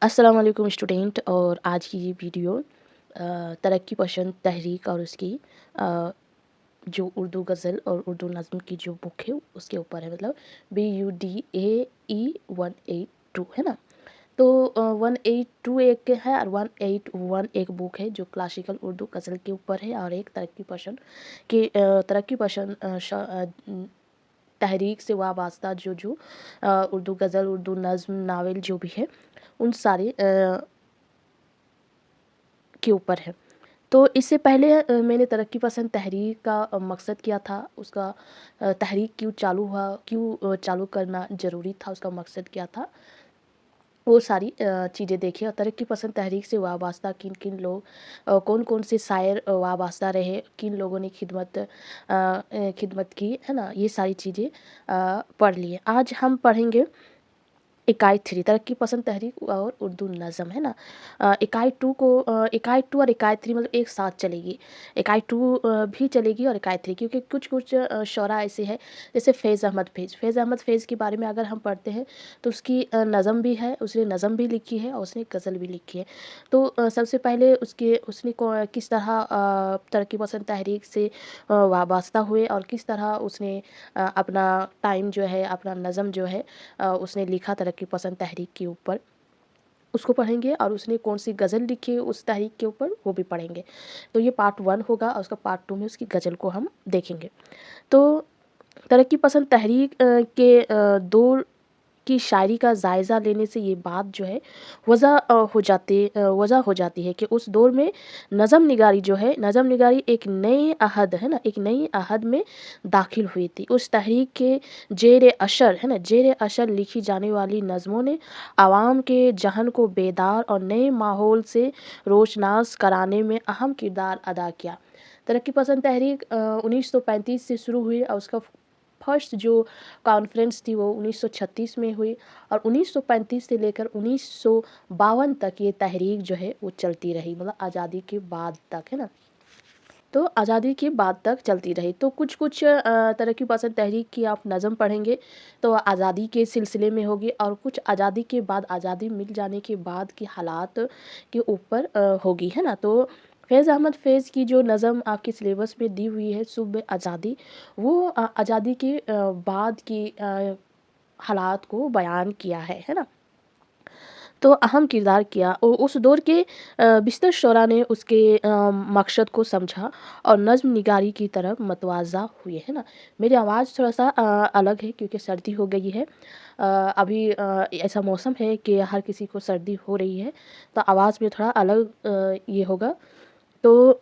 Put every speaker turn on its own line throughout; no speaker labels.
अस्सलाम वालेकुम स्टूडेंट। और आज की ये वीडियो तरक्की पसंद तहरीक और उसकी अ, जो उर्दू गज़ल और उर्दू नज़्म की जो बुक है उसके ऊपर है। मतलब BUDAE 182 है ना। तो 182 एक है और 181 एक बुक है जो क्लासिकल उर्दू गज़ल के ऊपर है, और एक तरक्की पसंद तरक्की पसंद तहरीक से वाबस्ता जो जो उर्दू गज़ल, उर्दू नज़्म, नावल जो भी है उन सारे के ऊपर है। तो इससे पहले मैंने तरक्की पसंद तहरीक का मकसद क्या था, उसका तहरीक क्यों चालू हुआ, क्यों चालू करना ज़रूरी था, उसका मकसद क्या था, वो सारी चीज़ें देखी। और तरक्की पसंद तहरीक से वाबस्ता किन किन लोग, कौन कौन से शायर वाबस्ता रहे, किन लोगों ने खिदमत की है ना, ये सारी चीज़ें पढ़ लिए। आज हम पढ़ेंगे इकाई 3 तरक्की पसंद तहरीक और उर्दू नज़म है ना। इकाई 2 को इकाई 2 और इकाई 3 मतलब एक साथ चलेगी। इकाई 2 भी चलेगी और इकाई 3, क्योंकि कुछ-कुछ शौरा ऐसे हैं जैसे फ़ैज़ अहमद फ़ैज़ के बारे में अगर हम पढ़ते हैं तो उसकी नज़म भी है, उसने नज़म भी लिखी है और उसने गज़ल भी लिखी है। तो सबसे पहले उसने किस तरह तरक्की पसंद तहरीक से वाबस्ता हुए और किस तरह उसने अपना टाइम जो है, अपना नज़म जो है उसने लिखा तरक्की पसंद तहरीक के ऊपर, उसको पढ़ेंगे। और उसने कौन सी गज़ल लिखी है उस तहरीक के ऊपर, वो भी पढ़ेंगे। तो ये पार्ट 1 होगा और उसका पार्ट 2 में उसकी गज़ल को हम देखेंगे। तो तरक्की पसंद तहरीक के दौर की शायरी का जायज़ा लेने से ये बात जो है वज़ा हो जाती है कि उस दौर में नज़म निगारी एक नए अहद है ना, एक नई अहद में दाखिल हुई थी। उस तहरीक के ज़ेर अशर लिखी जाने वाली नज़मों ने आवाम के ज़हन को बेदार और नए माहौल से रोशनास कराने में अहम किरदार अदा किया। तरक्की पसंद तहरीक 1935 से शुरू हुई और उसका फर्स्ट जो कॉन्फ्रेंस थी वो 1936 में हुई। और 1935 से लेकर 1952 तक ये तहरीक जो है वो चलती रही, मतलब आज़ादी के बाद तक है ना। तो आज़ादी के बाद तक चलती रही। तो कुछ कुछ तरक्की पसंद तहरीक की आप नज़म पढ़ेंगे तो आज़ादी के सिलसिले में होगी, और कुछ आज़ादी के बाद, आज़ादी मिल जाने के बाद के हालात के ऊपर होगी है ना। तो फ़ैज़ अहमद फ़ैज़ की जो नज़म आपके सिलेबस में दी हुई है सुबह आज़ादी, वो आज़ादी के बाद की हालात को बयान किया है ना। तो अहम किरदार किया। उस दौर के बिस्तर शोरा ने उसके मकसद को समझा और नज़्म निगारी की तरफ मतवाज़ा हुए है ना। मेरी आवाज़ थोड़ा सा अलग है क्योंकि सर्दी हो गई है। अभी ऐसा मौसम है कि हर किसी को सर्दी हो रही है, तो आवाज़ में थोड़ा अलग ये होगा। तो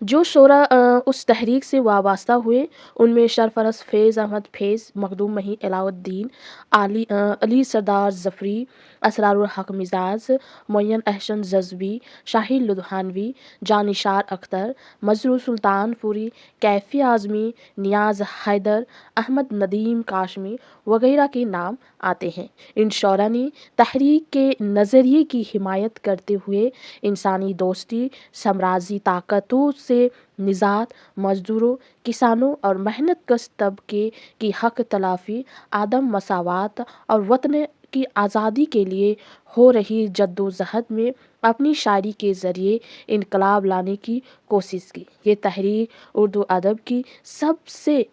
जो शोरा उस तहरीक से वाबस्ता हुए उनमें सरफरस फ़ैज़ अहमद फ़ैज़, मखदूम मही अलाउद्दीन, अली सरदार ज़फ़री, असरारुल हक मिज़ाज, मुअय्यन अहसन ज़ज़्वी, शाहिद लुधियानवी, जानिसार अख्तर, मजरू सुल्तानपुरी, कैफ़ी आज़मी, नियाज़ हैदर, अहमद नदीम काशमी वगैरह के नाम आते हैं। इन शौरा ने तहरीक के नज़रिए की हिमायत करते हुए इंसानी दोस्ती, साम्राज्यी ताकतों से निजात, मज़दूरों, किसानों और मेहनत कश तबके की हक तलाफ़ी, आदम मसावात और वतन की आज़ादी के लिए हो रही जद्दोजहद में अपनी शायरी के ज़रिए इनकलाब लाने की कोशिश की। ये तहरीक उर्दू अदब की सबसे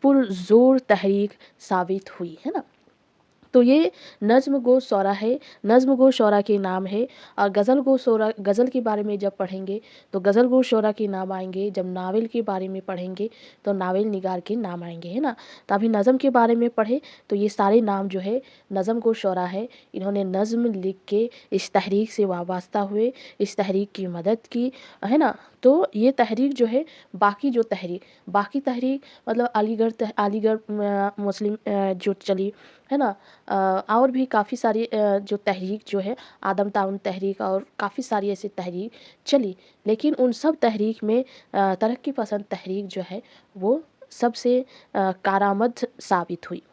पुरज़ोर तहरीक साबित हुई है ना। तो ये नज़्म गो शौरा है, नज़्म गो शौरा के नाम है। और गज़ल के बारे में जब पढ़ेंगे तो गज़ल गो शौरा के नाम आएंगे, जब नावल के बारे में पढ़ेंगे तो नावल निगार के नाम आएंगे है ना। तो अभी नज़म के बारे में पढ़े तो ये सारे नाम जो है नज़म गो शौरा है। इन्होंने नज़्म लिख के इस तहरीक से वाबस्ता हुए, इस तहरीक की मदद की है ना। तो ये तहरीक जो है, बाकी तहरीक मतलब अलीगढ़ मुस्लिम जो चली है ना। और भी काफ़ी सारी जो तहरीक जो है, आदम ताउन तहरीक और काफ़ी सारी ऐसी तहरीक चली, लेकिन उन सब तहरीक में तरक्की पसंद तहरीक जो है वो सबसे कारामद साबित हुई।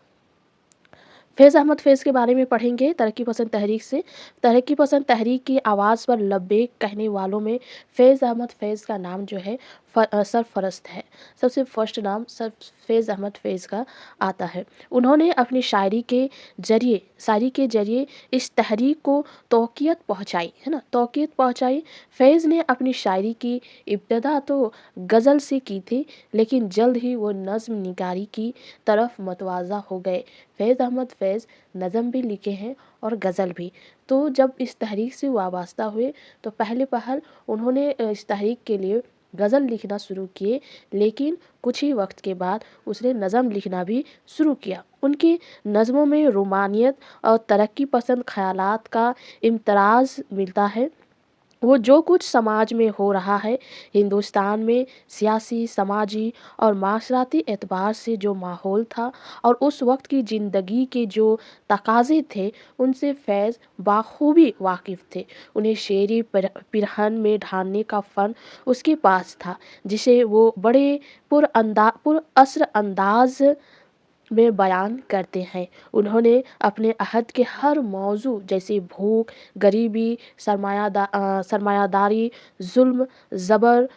फ़ैज़ अहमद फ़ैज़ के बारे में पढ़ेंगे तरक्की पसंद तहरीक से। तरक्की पसंद तहरीक की आवाज़ पर लब्बैक कहने वालों में फ़ैज़ अहमद फ़ैज़ का नाम जो है सरफरस्त है। सबसे फर्स्ट नाम सर फैज़ अहमद फैज़ का आता है। उन्होंने अपनी शायरी के ज़रिए इस तहरीक को तौक़ीयत पहुँचाई, है ना? तौक़ीयत पहुँचाई। फैज़ ने अपनी शायरी की इब्तिदा तो गज़ल से की थी, लेकिन जल्द ही वो नज़्म निगारी की तरफ मतवाज़ा हो गए। फैज़ अहमद फैज़ नज़म भी लिखे हैं और गज़ल भी। तो जब इस तहरीक से वाबस्ता हुए तो पहले पहल उन्होंने इस तहरीक के लिए गज़ल लिखना शुरू किए, लेकिन कुछ ही वक्त के बाद उसने नज़म लिखना भी शुरू किया। उनकी नज़मों में रोमानियत और तरक्की पसंद ख़यालात का इम्तराज़ मिलता है। वो जो कुछ समाज में हो रहा है, हिंदुस्तान में सियासी, समाजी और माशराती एतबार से जो माहौल था और उस वक्त की ज़िंदगी के जो तकाज़े थे, उनसे फैज़ बाखूबी वाकिफ़ थे। उन्हें शेरी पिरहन में ढालने का फ़न उसके पास था, जिसे वो बड़े पुरअसर अंदाज़ में बयान करते हैं। उन्होंने अपने अहद के हर मौजू जैसे भूख, गरीबी, सरमायादारी, ज़ुल्म, ज़बर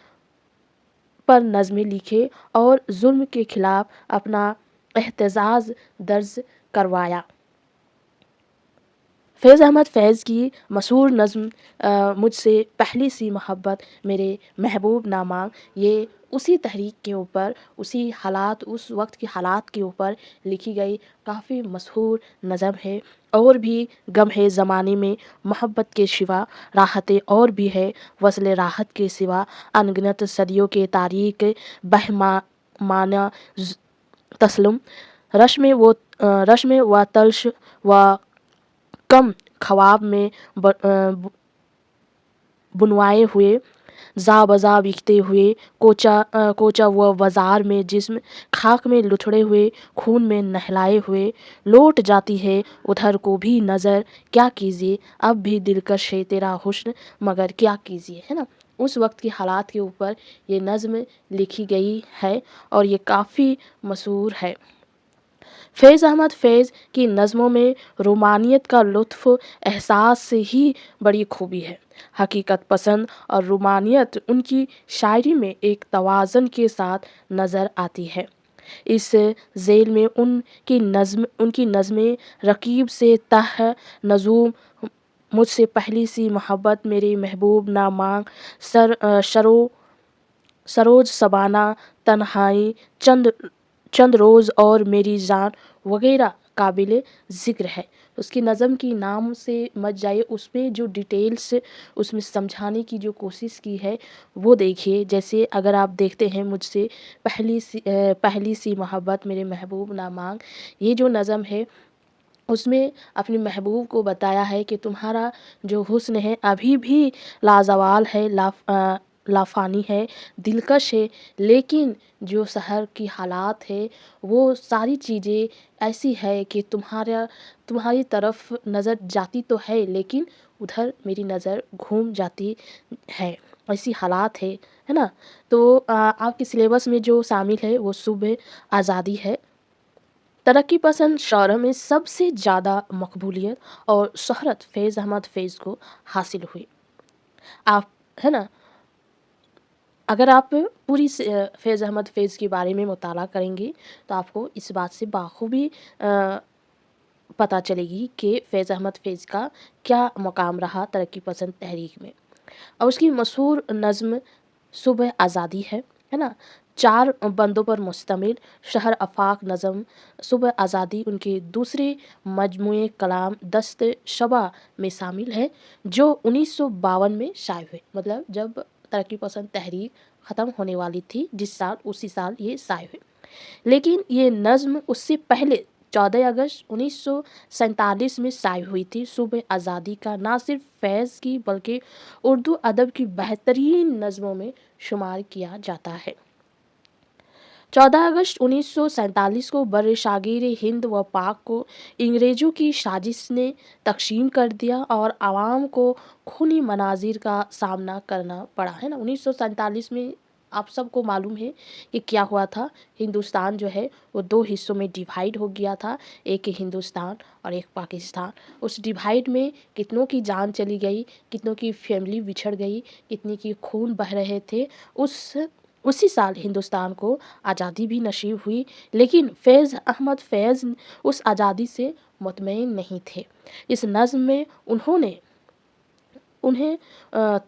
पर नज़में लिखे और ज़ुल्म के ख़िलाफ़ अपना एहतजाज दर्ज करवाया। फैज़ अहमद फैज़ की मशहूर नज़्म मुझसे पहली सी मोहब्बत मेरे महबूब ना मांग, ये उसी तहरीक के ऊपर, उसी हालात, उस वक्त के हालात के ऊपर लिखी गई काफ़ी मशहूर नज़म है। और भी गम है ज़माने में मोहब्बत के सिवा, राहतें और भी है वस्ल राहत के सिवा, अनगिनत सदियों के तारीक माना तस्लुम, रश में व तल्श व कम ख्वाब में बुनवाए हुए, जा बजा बिकते हुए, कोचा व बाज़ार में जिस्म, खाक में लुथड़े हुए, खून में नहलाए हुए, लौट जाती है उधर को भी नज़र, क्या कीजिए अब भी दिलकश है तेरा हुस्न, मगर क्या कीजिए, है ना? उस वक्त की हालात के ऊपर ये नज़्म लिखी गई है और ये काफ़ी मशहूर है। फैज़ अहमद फैज़ की नज़मों में रोमानियत का लुत्फ़ एहसास से ही बड़ी खूबी है। हकीकत पसंद और रोमानियत उनकी शायरी में एक तवाज़न के साथ नज़र आती है। इस ज़ेल में उनकी नज़में रकीब से तह नज़ूम, मुझसे पहली सी मोहब्बत, मेरे महबूब ना मांग, सरोज सबाना, तन्हाई, चंद रोज़ और मेरी जान वगैरह काबिल ज़िक्र है। उसकी नज़म की नाम से मच जाइए, उसमें जो डिटेल्स उसमें समझाने की जो कोशिश की है वो देखिए। जैसे अगर आप देखते हैं मुझसे पहली सी मोहब्बत, मेरे महबूब ना मांग, ये जो नज़म है उसमें अपने महबूब को बताया है कि तुम्हारा जो हुस्न है अभी भी लाजवाल है, लाफानी है, दिलकश है, लेकिन जो शहर की हालात है वो सारी चीज़ें ऐसी है कि तुम्हारी तरफ नज़र जाती तो है, लेकिन उधर मेरी नज़र घूम जाती है, ऐसी हालात है ना? तो आपके सिलेबस में जो शामिल है वो सुबह आज़ादी है। तरक्की पसंद शौरों में सबसे ज़्यादा मकबूलियत और शोहरत फैज़ अहमद फैज़ को हासिल हुई। आप, है ना? अगर आप पूरी फैज़ अहमद फैज़ के बारे में मुताला करेंगे तो आपको इस बात से बाखूबी पता चलेगी कि फैज़ अहमद फैज़ का क्या मकाम रहा तरक्की पसंद तहरीक में। और उसकी मशहूर नज़्म सुबह आज़ादी है ना? 4 बंदों पर मुश्तमिल शहर आफ़ाक नज़म सुबह आज़ादी उनके दूसरे मजमूए कलाम दस्त शबा में शामिल है, जो 1952 में शाये हुए। मतलब जब तरक्की पसंद तहरीक ख़त्म होने वाली थी, जिस साल, उसी साल ये शाये हुए। लेकिन ये नज़्म उससे पहले 14 अगस्त 1947 में शाये हुई थी। सुबह आज़ादी का ना सिर्फ फैज़ की बल्कि उर्दू अदब की बेहतरीन नज़मों में शुमार किया जाता है। 14 अगस्त 1947 को बर्र-ए-साग़िर हिंद व पाक को अंग्रेज़ों की साजिश ने तक़सीम कर दिया और आवाम को खूनी मनाज़िर का सामना करना पड़ा, है ना? 1947 में आप सबको मालूम है कि क्या हुआ था। हिंदुस्तान जो है वो 2 हिस्सों में डिवाइड हो गया था, एक हिंदुस्तान और एक पाकिस्तान। उस डिवाइड में कितनों की जान चली गई, कितनों की फैमिली बिछड़ गई, कितने की खून बह रहे थे। उसी साल हिंदुस्तान को आज़ादी भी नसीब हुई, लेकिन फैज़ अहमद फैज़ उस आज़ादी से मुतमईन नहीं थे। इस नज़्म में उन्हें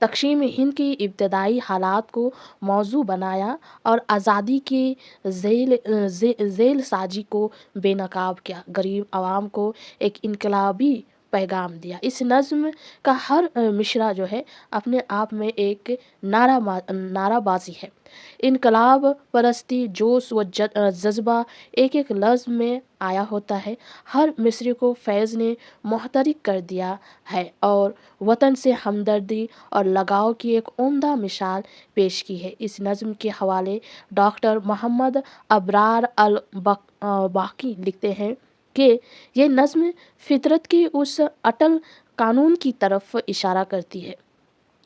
तक़सीम हिंद की इब्तदाई हालात को मौज़ू बनाया और आज़ादी की ज़ेल साजी को बेनकाब किया, गरीब आवाम को एक इनकलाबी पैगाम दिया। इस नज़्म का हर मिसरा जो है अपने आप में एक नाराबाज़ी है। इनकलाब परस्ती जोश व जज्बा एक एक लफ्ज़ में आया होता है। हर मिसरे को फैज़ ने मुहतरिक कर दिया है और वतन से हमदर्दी और लगाव की एक उम्दा मिसाल पेश की है। इस नज़्म के हवाले डॉक्टर मोहम्मद अबरार बाकी लिखते हैं कि ये नज़्म फितरत की उस अटल कानून की तरफ इशारा करती है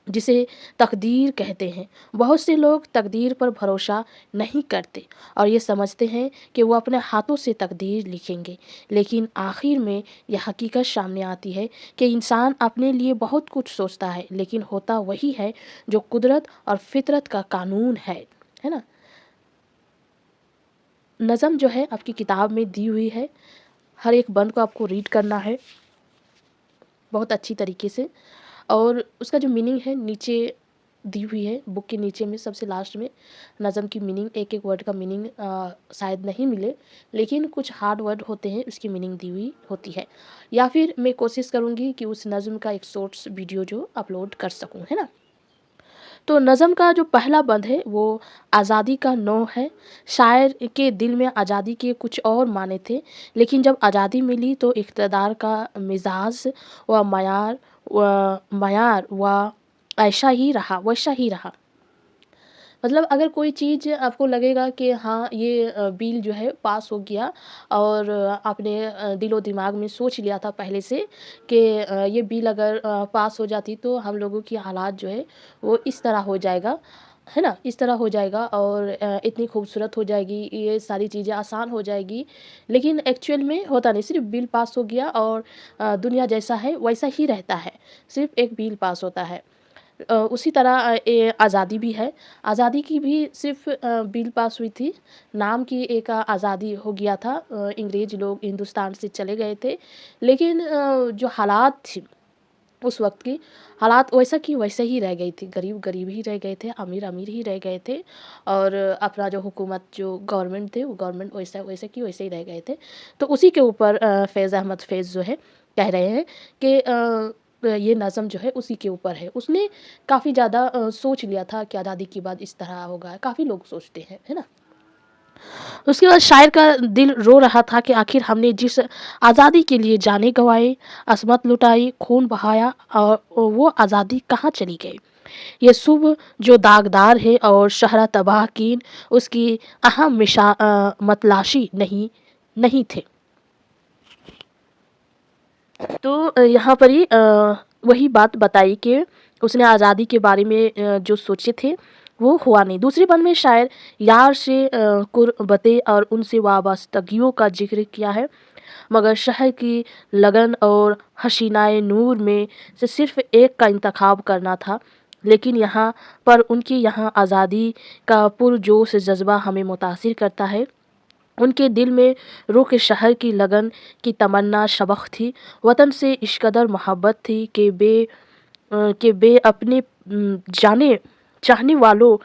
जिसे तकदीर कहते हैं। बहुत से लोग तकदीर पर भरोसा नहीं करते और ये समझते हैं कि वो अपने हाथों से तकदीर लिखेंगे, लेकिन आखिर में यह हकीकत सामने आती है कि इंसान अपने लिए बहुत कुछ सोचता है, लेकिन होता वही है जो कुदरत और फितरत का कानून है ना। नज़म जो है आपकी किताब में दी हुई है, हर एक बंद को आपको रीड करना है बहुत अच्छी तरीके से, और उसका जो मीनिंग है नीचे दी हुई है बुक के नीचे में सबसे लास्ट में। नज़म की मीनिंग एक एक वर्ड का मीनिंग शायद नहीं मिले, लेकिन कुछ हार्ड वर्ड होते हैं उसकी मीनिंग दी हुई होती है, या फिर मैं कोशिश करूँगी कि उस नज़म का एक शॉर्ट्स वीडियो जो अपलोड कर सकूँ, है ना। तो नज़म का जो पहला बंद है वो आज़ादी का नौ है। शायर के दिल में आज़ादी के कुछ और माने थे, लेकिन जब आज़ादी मिली तो इक़्तिदार का मिज़ाज व मयार व ऐसा ही रहा वैसा ही रहा। मतलब अगर कोई चीज़ आपको लगेगा कि हाँ ये बिल जो है पास हो गया और आपने दिलो दिमाग में सोच लिया था पहले से कि ये बिल अगर पास हो जाती तो हम लोगों की हालात जो है वो इस तरह हो जाएगा, है ना, इस तरह हो जाएगा और इतनी खूबसूरत हो जाएगी, ये सारी चीज़ें आसान हो जाएगी। लेकिन एक्चुअल में होता नहीं, सिर्फ बिल पास हो गया और दुनिया जैसा है वैसा ही रहता है, सिर्फ एक बिल पास होता है। उसी तरह आज़ादी भी है। आज़ादी की भी सिर्फ़ बिल पास हुई थी, नाम की एक आज़ादी हो गया था। अंग्रेज़ लोग हिंदुस्तान से चले गए थे, लेकिन जो हालात थी उस वक़्त की, हालात वैसा की वैसे ही रह गई थी। गरीब गरीब ही रह गए थे, अमीर अमीर ही रह गए थे, और अपना जो हुकूमत जो गवर्नमेंट थे वो गवर्नमेंट वैसे की वैसे ही रह गए थे। तो उसी के ऊपर फैज़ अहमद फैज़ जो है कह रहे हैं कि ये नज़म जो है उसी के ऊपर है। उसने काफ़ी ज़्यादा सोच लिया था कि आज़ादी के बाद इस तरह होगा, काफ़ी लोग सोचते हैं, है ना। उसके बाद शायर का दिल रो रहा था कि आखिर हमने जिस आज़ादी के लिए जाने गंवाए, असमत लुटाई, खून बहाया, और वो आज़ादी कहाँ चली गई। ये सुबह जो दागदार है और शहरा तबाह कीन, उसकी अहम मतलाशी नहीं थे। तो यहाँ पर ही वही बात बताई कि उसने आज़ादी के बारे में जो सोचे थे वो हुआ नहीं। दूसरे बंद में शायर यार से कुर्बतें और उनसे वाबस्तगियों का जिक्र किया है, मगर शहर की लगन और हसीनाए नूर में से सिर्फ एक का इंतखाब करना था। लेकिन यहाँ पर उनकी यहाँ आज़ादी का पुरजोश जज्बा हमें मुतासिर करता है। उनके दिल में रुख शहर की लगन की तमन्ना शबख़ थी, वतन से इस कदर मोहब्बत थी कि बे अपने जाने चाहने वालों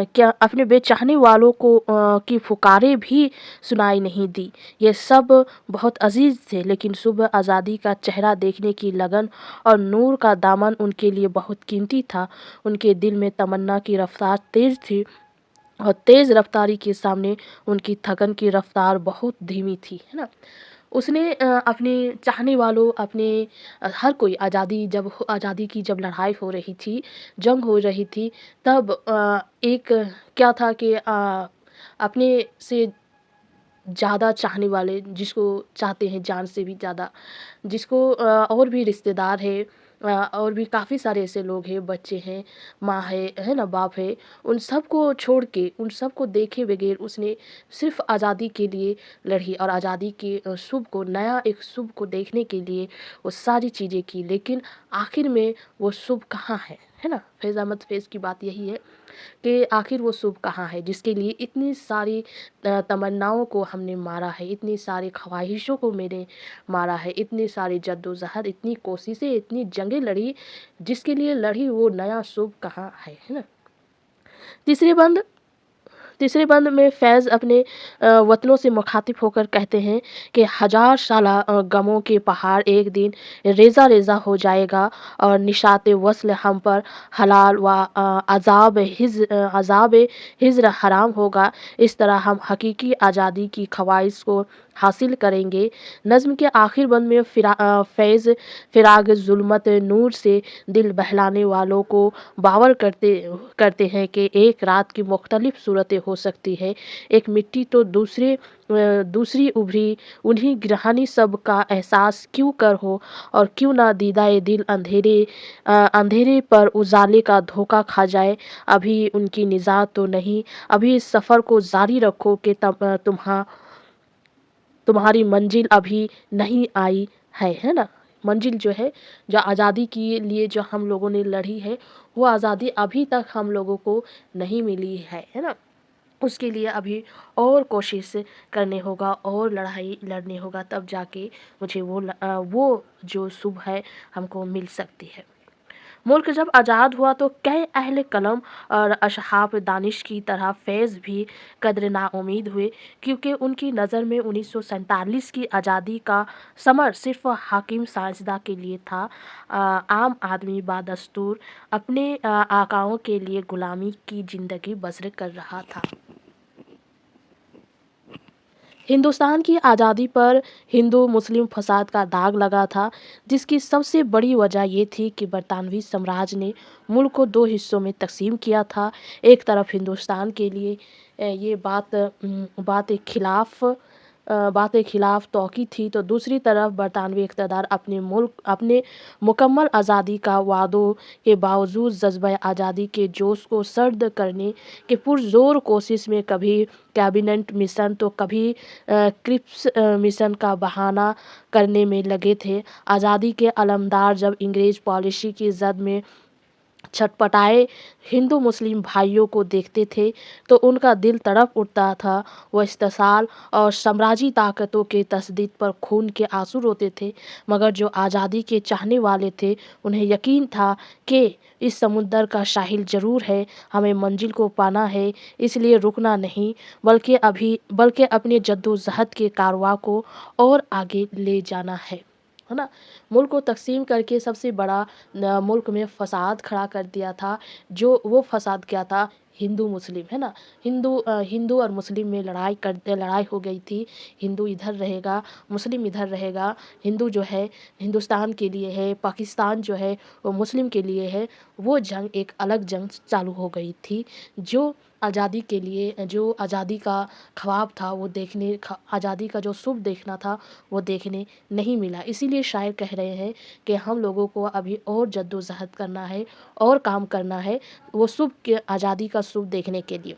क्या अपने बेचाहने वालों को की पुकारें भी सुनाई नहीं दी। ये सब बहुत अजीज़ थे, लेकिन सुबह आज़ादी का चेहरा देखने की लगन और नूर का दामन उनके लिए बहुत कीमती था। उनके दिल में तमन्ना की रफ्तार तेज़ थी और तेज़ रफ्तारी के सामने उनकी थकन की रफ्तार बहुत धीमी थी, है ना। उसने अपने चाहने वालों अपने हर कोई आज़ादी की जब लड़ाई हो रही थी, जंग हो रही थी, तब एक क्या था कि अपने से ज़्यादा चाहने वाले, जिसको चाहते हैं जान से भी ज़्यादा, जिसको और भी रिश्तेदार है, और भी काफ़ी सारे ऐसे लोग हैं, बच्चे हैं, माँ है ना, बाप है, उन सब को छोड़ के, उन सब को देखे बगैर उसने सिर्फ़ आज़ादी के लिए लड़ी और आज़ादी के शुभ को, नया एक शुभ को देखने के लिए वो सारी चीज़ें की। लेकिन आखिर में वो शुभ कहाँ है है ना। फैज़ अहमद फैज़ की बात यही है कि आखिर वो सुबह कहाँ है जिसके लिए इतनी सारी तमन्नाओं को हमने मारा है, इतनी सारी ख्वाहिशों को मैंने मारा है, इतनी सारी जद्दोजहद, इतनी कोशिशें, इतनी जंगें लड़ी, जिसके लिए लड़ी वो नया सुबह कहाँ है ना। तीसरे बंद तीसरे बंद में फैज़ अपने वतनों से मुखातिब होकर कहते हैं कि हज़ार साला गमों के पहाड़ एक दिन रेज़ा रेज़ा हो जाएगा और निशात वस्ल हम पर हलाल व अज़ाब हिज्र हराम होगा। इस तरह हम हकीकी आज़ादी की ख्वाहिश को हासिल करेंगे। नज़्म के आखिर बंद में फैज़ फ़िराग ज़ुल्मत नूर से दिल बहलाने वालों को बावर करते करते हैं कि एक रात की मुख्तलिफ सूरतें हो सकती है। एक मिट्टी तो दूसरी उभरी उन्हीं ग्रहणी सब का एहसास क्यों कर हो और क्यों ना दीदाए दिल अंधेरे पर उजाले का धोखा खा जाए। अभी उनकी निजात तो नहीं, अभी इस सफ़र को जारी रखो कि तुम्हारी मंजिल अभी नहीं आई है ना। मंजिल जो है, जो आज़ादी के लिए जो हम लोगों ने लड़ी है, वो आज़ादी अभी तक हम लोगों को नहीं मिली है ना। उसके लिए अभी और कोशिश करने होगा और लड़ाई लड़ने होगा, तब जाके मुझे वो जो सुबह है हमको मिल सकती है। मुल्क जब आज़ाद हुआ तो कई अहले कलम और असहाब दानिश की तरह फैज़ भी कद्र नाउमीद हुए, क्योंकि उनकी नज़र में 1947 की आज़ादी का समर सिर्फ हाकिम साइंसदा के लिए था। आम आदमी बादस्तूर अपने आकाओं के लिए ग़ुलामी की ज़िंदगी बसर कर रहा था। हिंदुस्तान की आज़ादी पर हिंदू मुस्लिम फसाद का दाग लगा था, जिसकी सबसे बड़ी वजह ये थी कि बरतानवी साम्राज्य ने मुल्क को दो हिस्सों में तकसीम किया था। एक तरफ हिंदुस्तान के लिए ये बात खिलाफ तौक़ी थी, तो दूसरी तरफ बरतानवी इक़्तिदार अपने मुकम्मल आज़ादी का वादों के बावजूद जज्बा आज़ादी के जोश को सर्द करने के पुरज़ोर कोशिश में कभी कैबिनेट मिशन तो कभी क्रिप्स मिशन का बहाना करने में लगे थे। आज़ादी के अलमदार जब अंग्रेज़ पॉलिसी की जद में छटपटाए हिंदू मुस्लिम भाइयों को देखते थे तो उनका दिल तड़प उठता था। वो इस्तेसाल और साम्राज्यी ताकतों के तसद्दुद पर खून के आंसू रोते थे, मगर जो आज़ादी के चाहने वाले थे उन्हें यकीन था कि इस समुंदर का साहिल ज़रूर है, हमें मंजिल को पाना है, इसलिए रुकना नहीं बल्कि अपने जद्दोजहद के कारवां को और आगे ले जाना है ना। मुल्क को तकसीम करके सबसे बड़ा मुल्क में फसाद खड़ा कर दिया था। जो वो फसाद क्या था, हिंदू मुस्लिम है ना। हिंदू और मुस्लिम में लड़ाई हो गई थी। हिंदू इधर रहेगा, मुस्लिम इधर रहेगा। हिंदू जो है हिंदुस्तान के लिए है, पाकिस्तान जो है वो मुस्लिम के लिए है। वो जंग एक अलग जंग चालू हो गई थी। जो आज़ादी के लिए जो आज़ादी का ख्वाब था वो आज़ादी का जो सुबह देखना था वो देखने नहीं मिला। इसीलिए शायर कह रहे हैं कि हम लोगों को अभी और जद्दोजहद करना है और काम करना है वो सुबह के आज़ादी का सुबह देखने के लिए।